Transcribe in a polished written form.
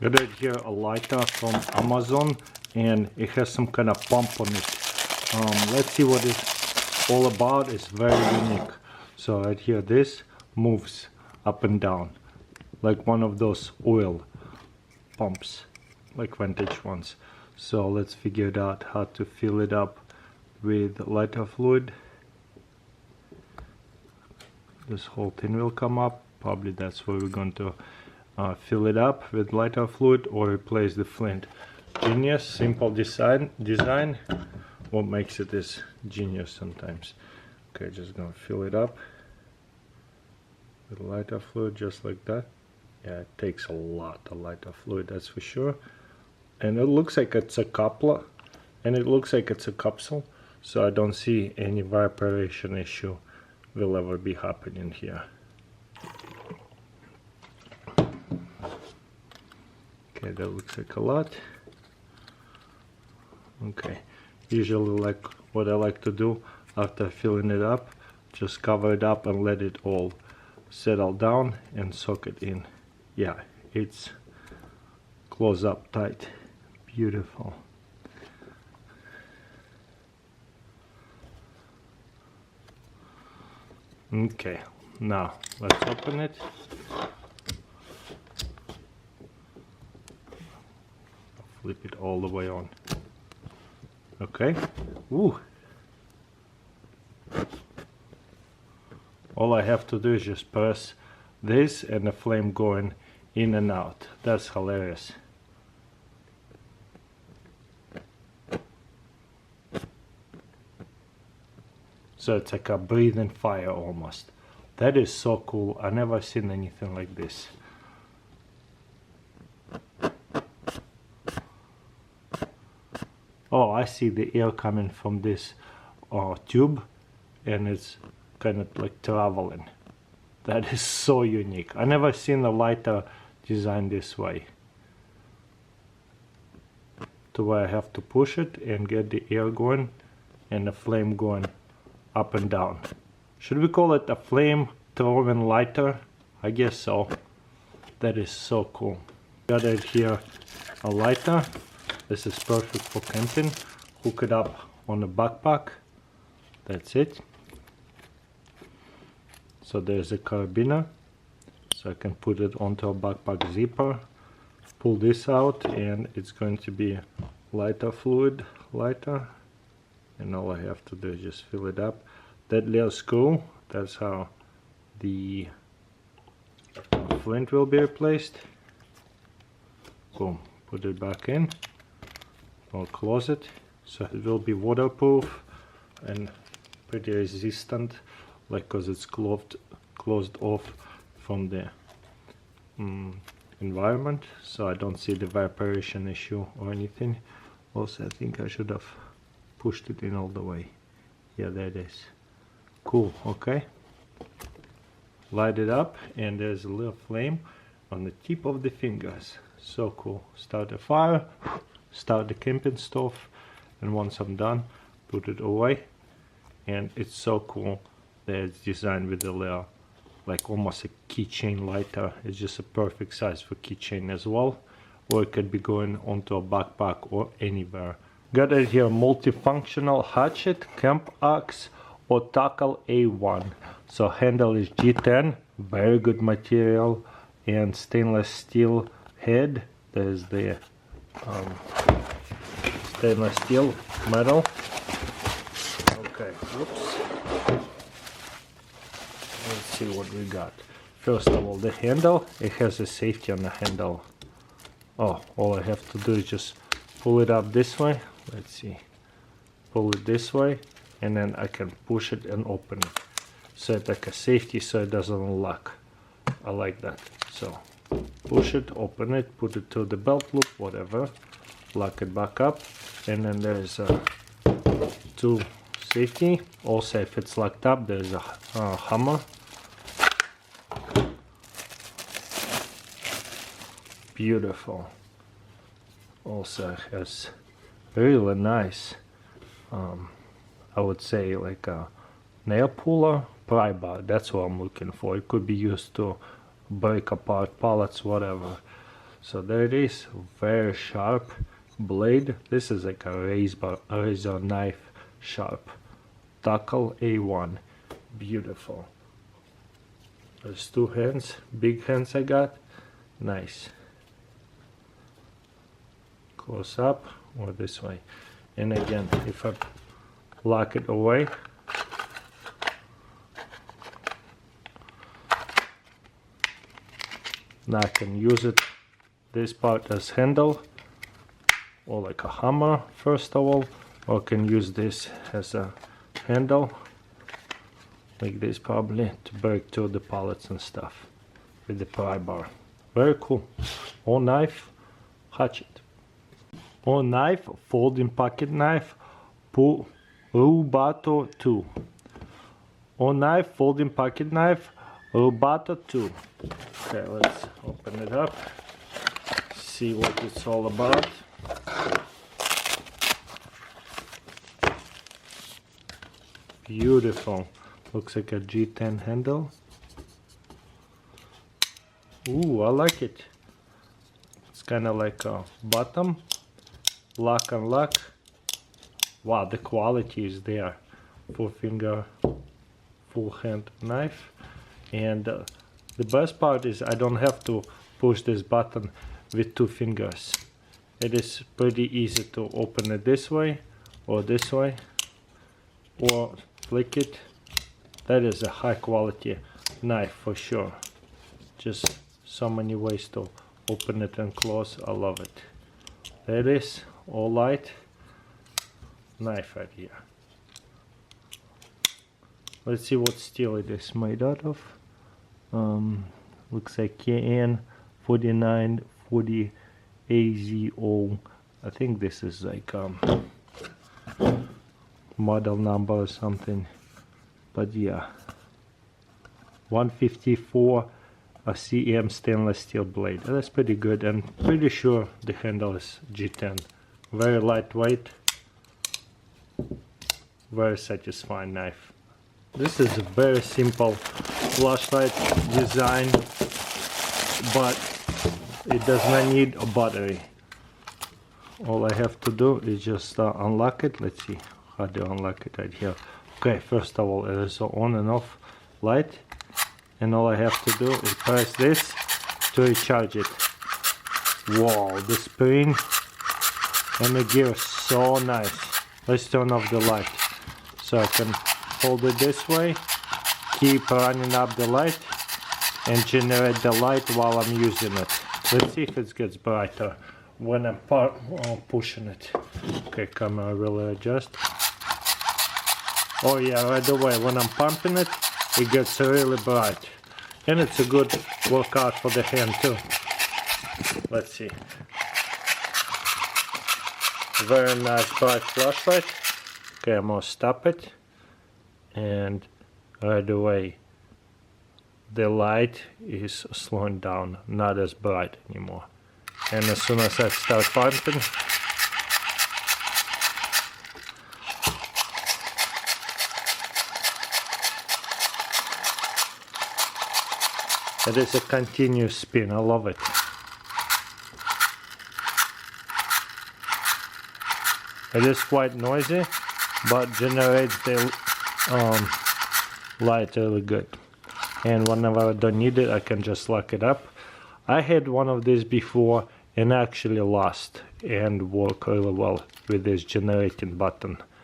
Got it here, a lighter from Amazon, and it has some kind of pump on it. Let's see what it's all about. It's very unique. So right here, this moves up and down like one of those oil pumps, like vintage ones. So let's figure it out how to fill it up with lighter fluid. This whole thing will come up. Probably that's where we're going to fill it up with lighter fluid or replace the flint. Genius, simple design. What makes it is genius sometimes. Okay, just gonna fill it up with lighter fluid just like that. Yeah, it takes a lot of lighter fluid, that's for sure. And it looks like it's a coupler, and it looks like it's a capsule, so I don't see any evaporation issue will ever be happening here. Okay, that looks like a lot. Okay, usually like what I like to do after filling it up, just cover it up and let it all settle down and soak it in. Yeah, it's close up tight. Beautiful. Okay, now let's open it. Flip it all the way on. Okay. Ooh. All I have to do is just press this and the flame going in and out. That's hilarious. So it's like a breathing fire almost. That is so cool. I never seen anything like this. Oh, I see the air coming from this tube, and it's kind of like traveling. That is so unique. I never seen a lighter designed this way, to where I have to push it and get the air going and the flame going up and down. Should we call it a flame throwing lighter? I guess so. That is so cool. Got it here, a lighter. This is perfect for camping. Hook it up on a backpack. That's it. So there's a carabiner, so I can put it onto a backpack zipper. Pull this out, and it's going to be lighter fluid, lighter. And all I have to do is just fill it up. That little screw, that's how the flint will be replaced. Boom, put it back in. I'll close it, so it will be waterproof and pretty resistant, like because it's closed off from the environment, so I don't see the evaporation issue or anything. Also, I think I should have pushed it in all the way. Yeah, there it is. Cool. Okay, light it up, and there's a little flame on the tip of the fingers. So cool. Start a fire, start the camping stove, and once I'm done, put it away. And it's so cool that it's designed with a little, like almost a keychain lighter. It's just a perfect size for keychain as well, or it could be going onto a backpack or anywhere. Got it here, multifunctional hatchet, camp axe, or tackle A1. So handle is G10, very good material, and stainless steel head. There's the stainless steel metal. Okay, whoops. Let's see what we got. First of all, the handle, it has a safety on the handle. Oh, all I have to do is just pull it up this way. Let's see. Pull it this way, and then I can push it and open it. So it's like a safety so it doesn't lock. I like that. So push it, open it, put it to the belt loop, whatever. Lock it back up, and then there's two safety. Also, if it's locked up, there's a hammer. Beautiful. Also has really nice, I would say like a nail puller, pry bar. That's what I'm looking for. It could be used to break apart pallets, whatever. So there it is, very sharp blade. This is like a razor knife sharp. Tackle A1, beautiful. There's two hands, big hands I got, nice. Close up or this way. And again, if I lock it away, now I can use it, this part as handle, or like a hammer first of all, or I can use this as a handle, like this probably, to break through the pallets and stuff with the pry bar. Very cool. Or knife, hatchet. Or knife, folding pocket knife, Rubato 2. Or knife, folding pocket knife, Rubato 2. Okay, let's open it up, see what it's all about. Beautiful. Looks like a G10 handle. Ooh, I like it. It's kind of like a bottom. Lock and lock. Wow, the quality is there. 4-finger, full hand knife. And the best part is I don't have to push this button with 2 fingers. It is pretty easy to open it this way or this way, or flick it. That is a high quality knife for sure. Just so many ways to open it and close. I love it. There it is, all light knife right here. Let's see what steel it is made out of. Looks like KN 4940 AZO. I think this is like model number or something, but yeah, 154 a CM stainless steel blade. That's pretty good, and pretty sure the handle is G10. Very lightweight, very satisfying knife. This is a very simple flashlight design, but it does not need a battery. All I have to do is just unlock it. Let's see how to unlock it right here. Okay, first of all, it is on and off light, and all I have to do is press this to recharge it. Wow, the spring and the gear is so nice. Let's turn off the light so I can hold it this way, keep running up the light, and generate the light while I'm using it. Let's see if it gets brighter when I'm pushing it. Okay, camera will adjust. Oh yeah, right away when I'm pumping it, it gets really bright. And it's a good workout for the hand too. Let's see. Very nice bright flashlight. Okay, I'm gonna stop it. And right away the light is slowing down, not as bright anymore. And as soon as I start pumping, it is a continuous spin. I love it. It is quite noisy, but generates the light really good. And whenever I don't need it, I can just lock it up. I had one of these before and actually lost, and worked really well with this generating button.